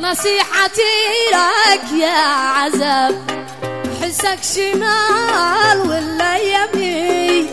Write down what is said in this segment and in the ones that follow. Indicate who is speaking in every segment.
Speaker 1: نصيحتي لك يا عزب، حسك شمال ولا يمين.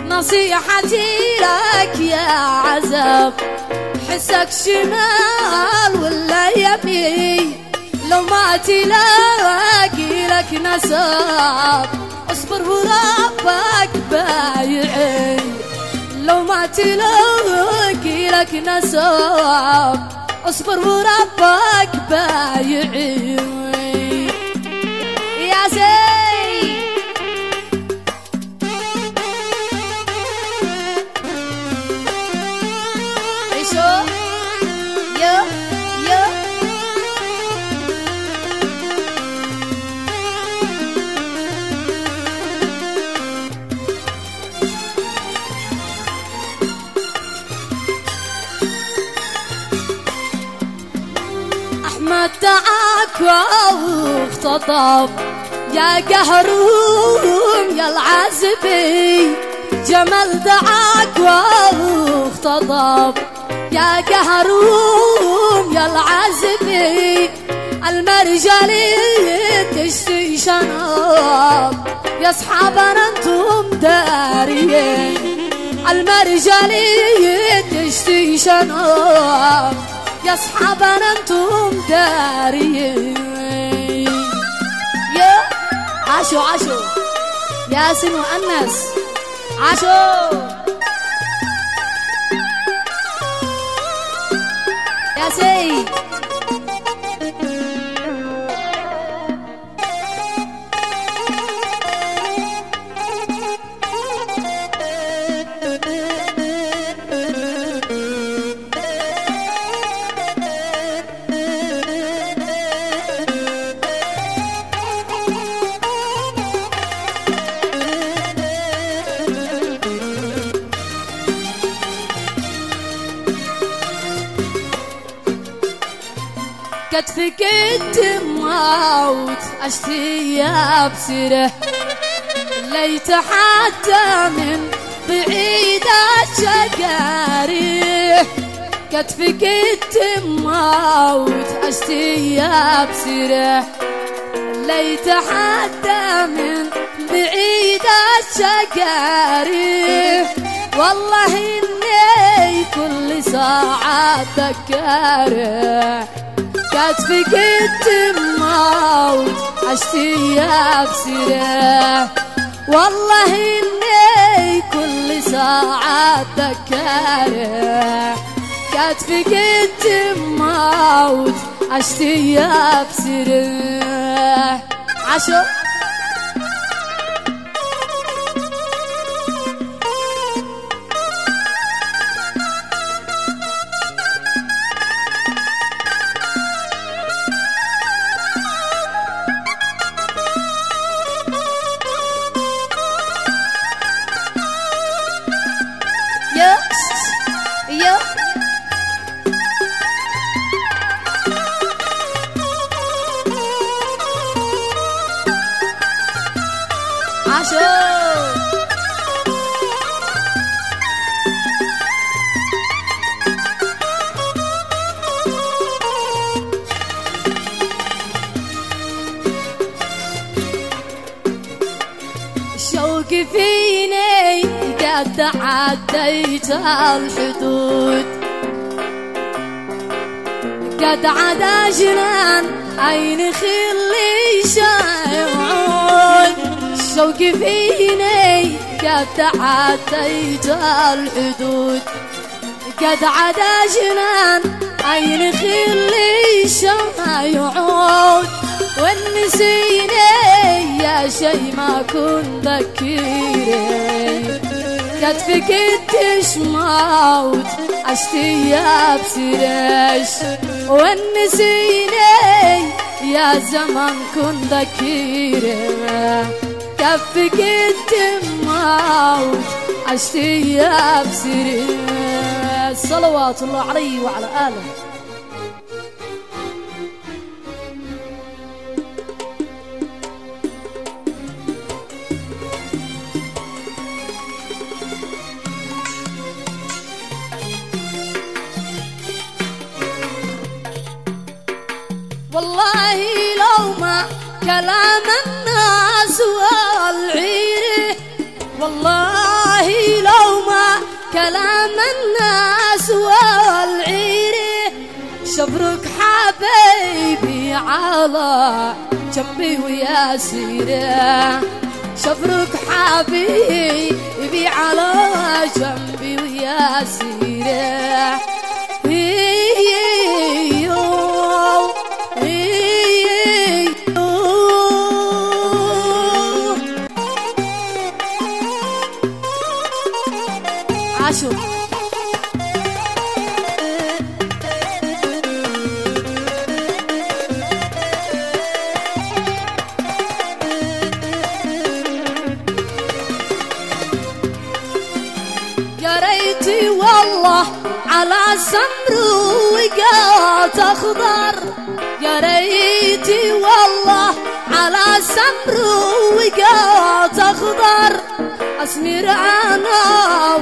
Speaker 1: نصيحتي لك يا عزب، حسك شمال ولا يمين. لو ما تلاقي لك نسب، اصبر وربك بايعين. لو ما تلاقي لك نسب، اصبر وربك بايعين. يا زين عيشو يا أحمد دعاك واختطف يا قهروم يا العزبي. جمال دعاك واختطف يا قهروم يا العزبي. المرجلي تشتي شناب يا اصحابنا انتم داريين. المرجلي تشتي شناب يا اصحابنا انتم داريين. يا عاشو عاشو ياسين وانس عاشو يا سيد. كتفك التموت اشتيا بسره، ليت حتى من بعيد الشقاري. كتفك التموت اشتيا بسره، ليت حتى من بعيد الشقاري. والله اني كل ساعة اتذكره. كتفك التموت اشتيا بسره، والله اني كل ساعة اتذكره. كتفك التموت اشتيا بسره. عاشو يا عاشو الشوق فيني قد عديت الحدود. قد عدا جنان عين خلي شايعون. الشوق فيني قد عديت الحدود. قد عدا جنان عين خلي شايعون. والنسيني يا شي ما كنت ذكيري. كتفك التشموت اشتيا بسرش. والنسيني يا زمان كنت ذكيري. كفك التموت اشتيا بسرش. صلوات الله عليه وعلى آله. والله لو ما كلام الناس والعيره، والله لو ما كلام الناس والعيره، شبرك حبيبي على جنبي ويا سيره، شبرك حبيبي على جنبي ويا سيره. عاشو قريتي والله على سمر وقات اخضر، قريتي والله على سمر وقات اخضر، اسمر انا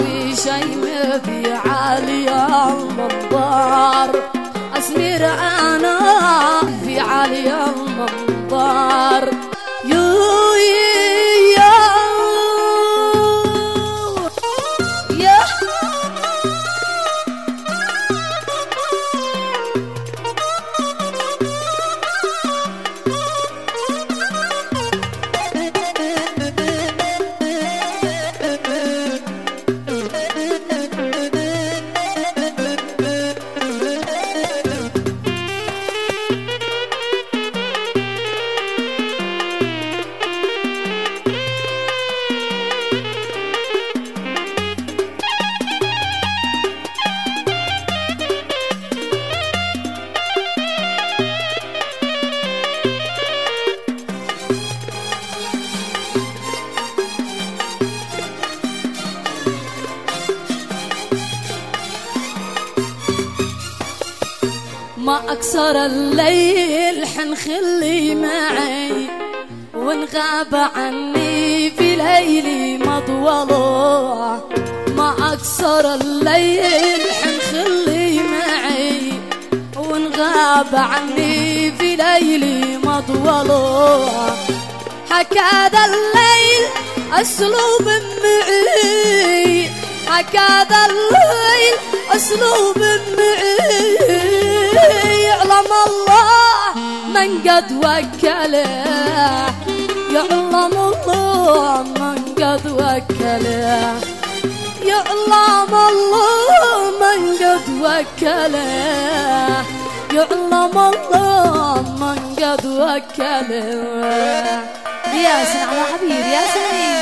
Speaker 1: وشيم في عالي المنظر، اسمر انا في عالي المنظر. ما أكثر الليل حنخلي معي، ونغاب عني في ليلي مطوله، ما أكثر الليل حنخلي معي، ونغاب عني في ليلي مطوله. هكذا الليل أسلوب معي، هكذا الليل أسلوب معي، يعلم الله من قد وكله، يعلم الله من قد وكله، يعلم الله من قد وكله، يعلم الله من قد وكله. يا سلام على حبيبي يا سلام.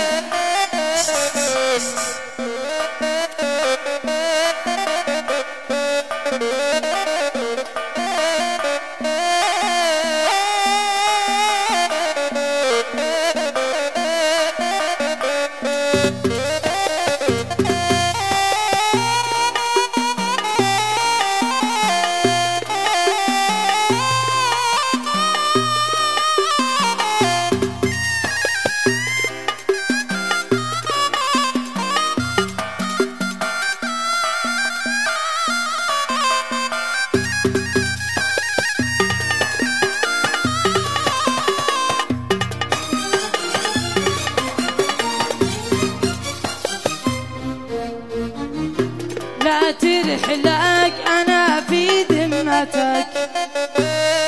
Speaker 2: لا ترحلك أنا في ذمتك،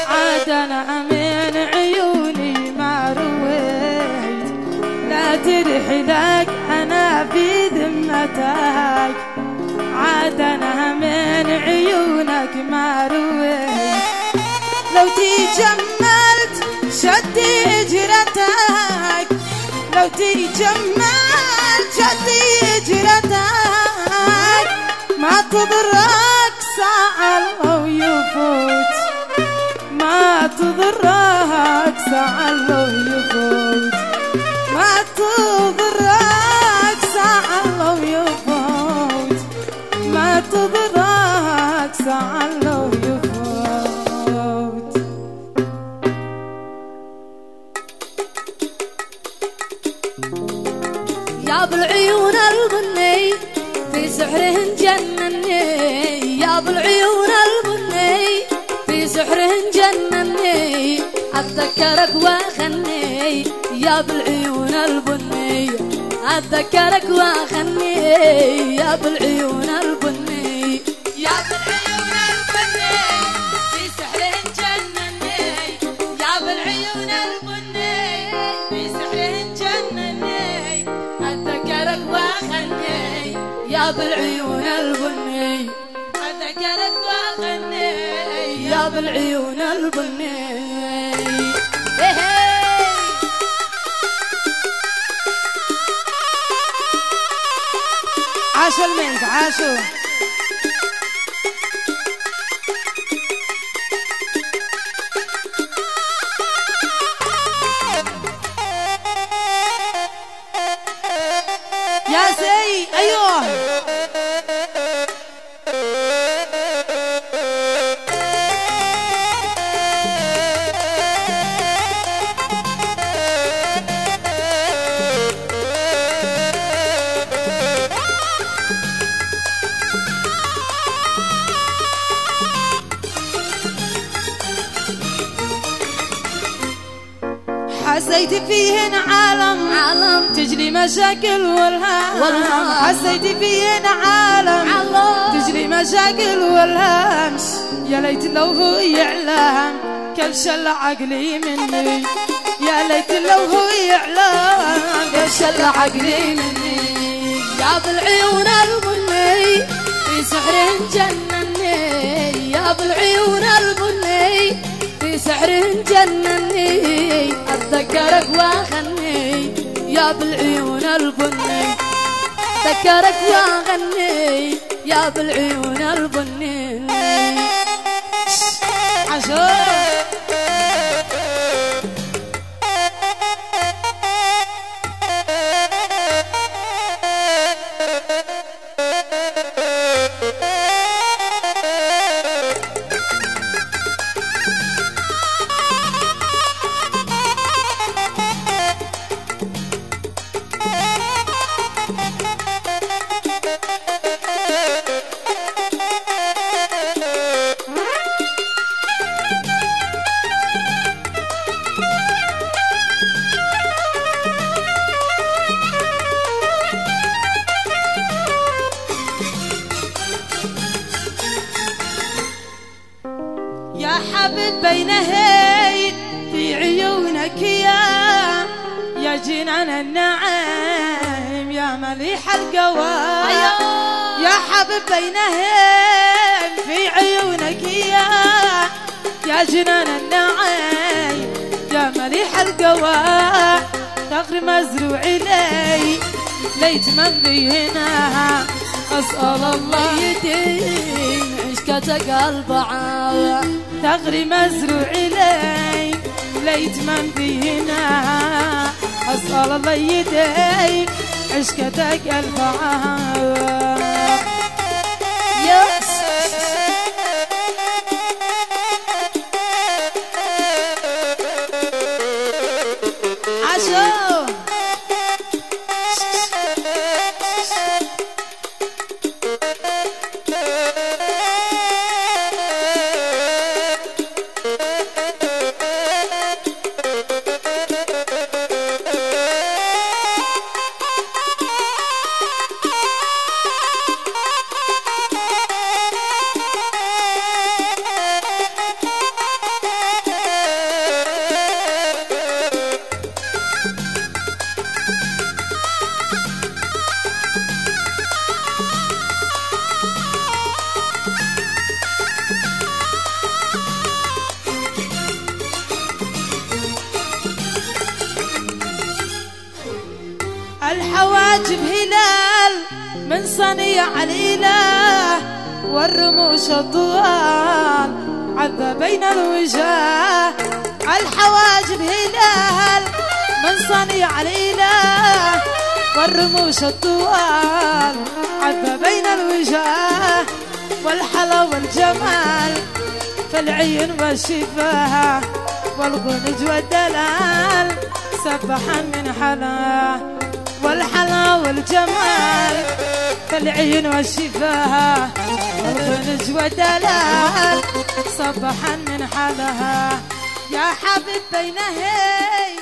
Speaker 2: عاد أنا من عيوني ما رويت. لا ترحلك أنا في ذمتك، عاد أنا من عيونك ما رويت. لو تجملت شدي هجرتك، لو تجملت شدي هجرتك، ما تضرك ساعة لو يفوت، ما تضرك ساعة لو يفوت، ما تضرك ساعة لو يفوت، ما تضرك ساعة لو يفوت.
Speaker 1: يا بالعيون البني في سحرهن جنني، يا بالعيون البني في سحرهن جنني، أتذكرك وأغني يا بالعيون البنية، أتذكرك وأغني يا بالعيون البنية،
Speaker 2: يا بالعيون البني في سحر جنني، يا بالعيون البني في سحر جنني،
Speaker 1: أتذكرك وأغني يا بالعيون البنية،
Speaker 2: أتذكرك وأغني
Speaker 1: يا بالعيون البنية.
Speaker 2: عاشوا الملك عاشوا. يا سي ايوه حسيت فيهن عالم تجري مشاكل والهام، حسيت فيهن عالم تجري مشاكل والهام، يا ليت لو هو يعلم كبشل عقلي مني، يا ليت لو هو يعلم
Speaker 1: كبشل عقلي مني، يا بالعيون البني في سحر جنني، يا بالعيون البني في سحر جنني، أتذكرك وأغني يا بالعيون البني، أتذكرك وأغني يا بالعيون البني.
Speaker 2: عاشور يا حبيب بينهين في عيونك يا جنان النعيم يا مليح القوى، يا حبيب بينهين في عيونك يا جنان النعيم يا مليح القوى، ثغر مزروع لي ليت من بيهناها، أسأل الله
Speaker 1: يدين عشقتك البعاوة،
Speaker 2: ثغري مزروع لي ليت من بيهناها، أسأل الله يديك عشقتك البعاوة.
Speaker 1: يس
Speaker 2: عاشوا الحواجب هلال من صنيع الإله، والرموش الطوال عذب بين الوجاه، الحواجب هلال من صنيع الإله، والرموش الطوال عذب بين الوجاه، والحلا والجمال في العين والشفاه، والغنج والدلال سبحا من حلاه، والحلا والجمال في العين والشفاه، والغنج والدلال سبحا من حلها، يا حبيب بينهي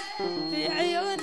Speaker 2: في عيون